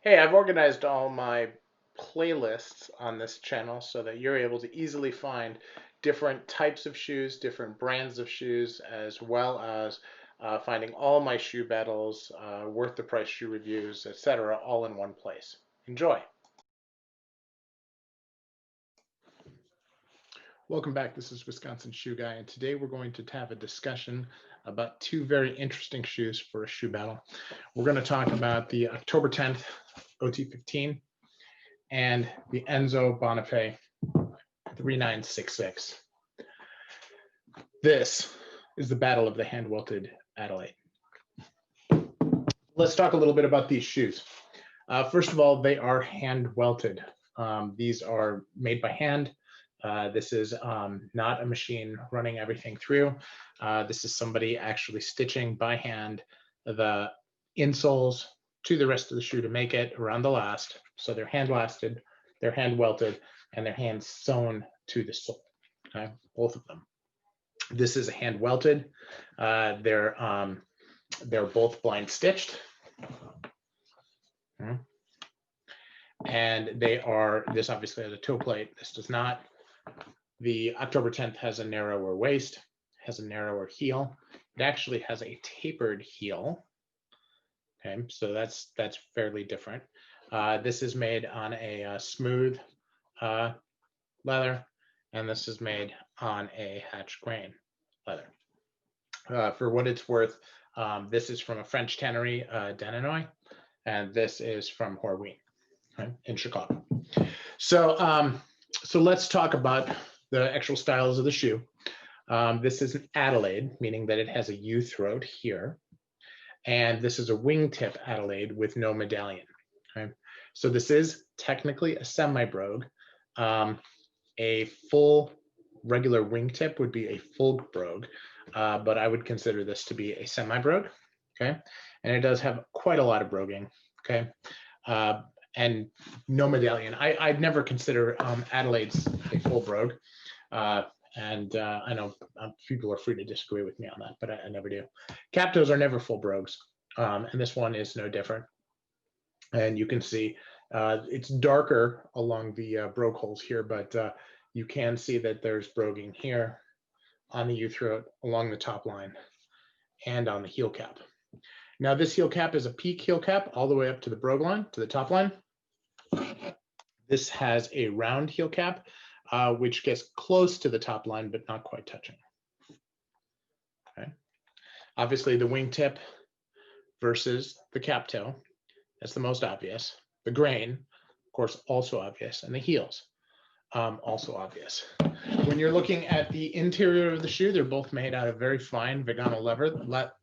Hey, I've organized all my playlists on this channel so that you're able to easily find different types of shoes, different brands of shoes, as well as finding all my shoe battles, worth the price shoe reviews, etc., all in one place. Enjoy. Welcome back. This is Wisconsin Shoe Guy, and today we're going to have a discussion about two very interesting shoes for a shoe battle. We're going to talk about the October 10th OT15 and the Enzo Bonafe 3966. This is the battle of the hand-welted Adelaide. Let's talk a little bit about these shoes. First of all, they are hand-welted. These are made by hand. This is not a machine running everything through. This is somebody actually stitching by hand the insoles to the rest of the shoe to make it around the last. So they're hand lasted, they're hand welted, and they're hand sewn to the sole. Okay, both of them. This is a hand welted. They're both blind stitched. Okay. And they are, this obviously has a toe plate. This does not. The October 10th has a narrower waist, has a narrower heel. It actually has a tapered heel. Okay, so that's fairly different. This is made on a smooth leather, and this is made on a hatch grain leather. For what it's worth, this is from a French tannery, Daninoy, and this is from Horween, okay, in Chicago. So, so let's talk about the actual styles of the shoe. This is an Adelaide, meaning that it has a U throat here. And this is a wingtip Adelaide with no medallion. Okay? So this is technically a semi-brogue. A full regular wingtip would be a full brogue, but I would consider this to be a semi-brogue. Okay, and it does have quite a lot of broguing. Okay, and no medallion. I'd never consider Adelaides a full brogue. And I know people are free to disagree with me on that, but I never do. Captos are never full brogues, and this one is no different. And you can see it's darker along the brogue holes here, but you can see that there's broguing here on the U-throat, along the top line, and on the heel cap. Now this heel cap is a peak heel cap all the way up to the brogue line, to the top line. This has a round heel cap, which gets close to the top line, but not quite touching. Okay. Obviously, the wingtip versus the cap toe, that's the most obvious. The grain, of course, also obvious, and the heels, also obvious. When you're looking at the interior of the shoe, they're both made out of very fine Vegano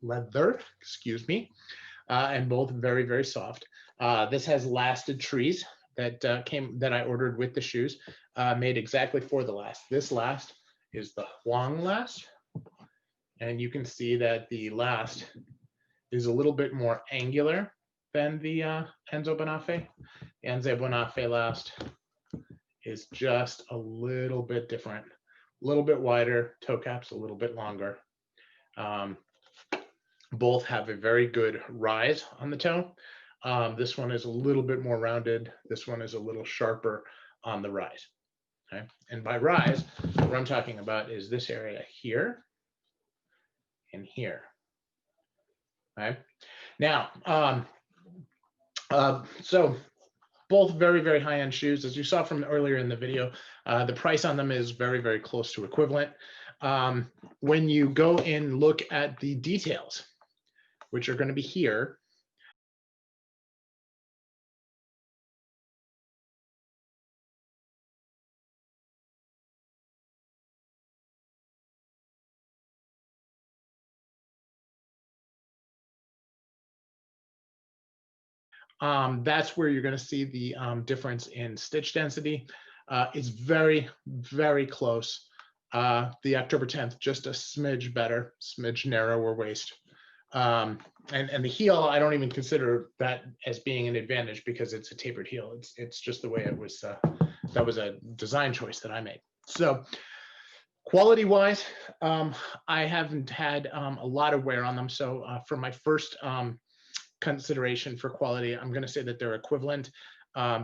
leather, excuse me, and both very, very soft. This has lasted trees that I ordered with the shoes, made exactly for the last. This last is the Huang last, and you can see that the last is a little bit more angular than the Enzo Bonafe. The Enzo Bonafe last is just a little bit different, a little bit wider, toe caps a little bit longer. Both have a very good rise on the toe. This one is a little bit more rounded. This one is a little sharper on the rise. Okay, and by rise, what I'm talking about is this area here and here. Okay, now, so both very, very high-end shoes. As you saw from earlier in the video, the price on them is very, very close to equivalent. When you go and look at the details, which are going to be here, that's where you're going to see the difference in stitch density. It's very, very close. The October 10th, just a smidge better, smidge narrower waist. And the heel, I don't even consider that as being an advantage because it's a tapered heel. It's just the way it was. That was a design choice that I made. So quality-wise, I haven't had a lot of wear on them. So for my first consideration for quality, I'm going to say that they're equivalent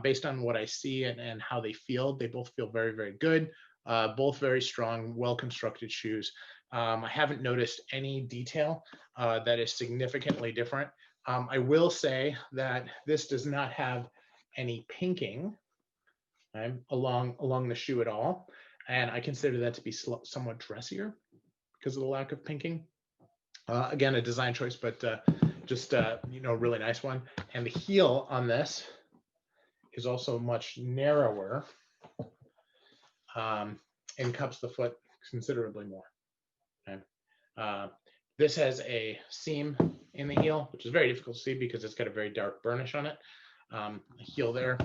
based on what I see and how they feel. They both feel very, very good. Both very strong, well-constructed shoes. I haven't noticed any detail that is significantly different. I will say that this does not have any pinking along the shoe at all. And I consider that to be somewhat dressier because of the lack of pinking. Again, a design choice, but just really nice one. And the heel on this is also much narrower and cups the foot considerably more. Okay. This has a seam in the heel, which is very difficult to see because it's got a very dark burnish on it. Heel there.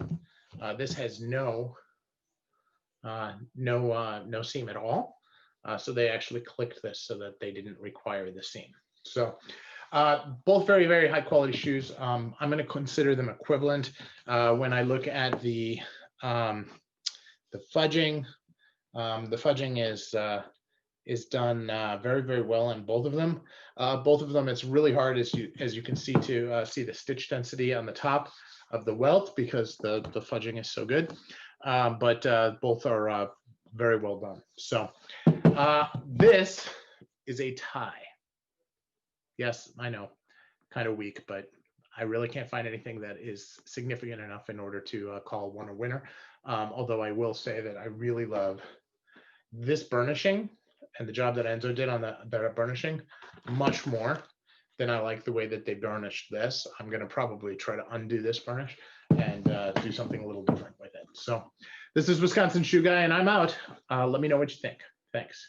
This has no seam at all. So they actually clicked this so that they didn't require the seam. So both very, very high quality shoes. I'm going to consider them equivalent. When I look at the fudging, the fudging is done very, very well in both of them. Both of them, it's really hard as you can see to see the stitch density on the top of the welt because the fudging is so good. But both are very well done. So this is a tie. Yes, I know, kind of weak, but I really can't find anything that is significant enough in order to call one a winner. Although I will say that I really love this burnishing and the job that Enzo did on that burnishing much more than I like the way that they burnished this. I'm going to probably try to undo this burnish and do something a little different with it. So this is Wisconsin Shoe Guy, and I'm out. Let me know what you think. Thanks.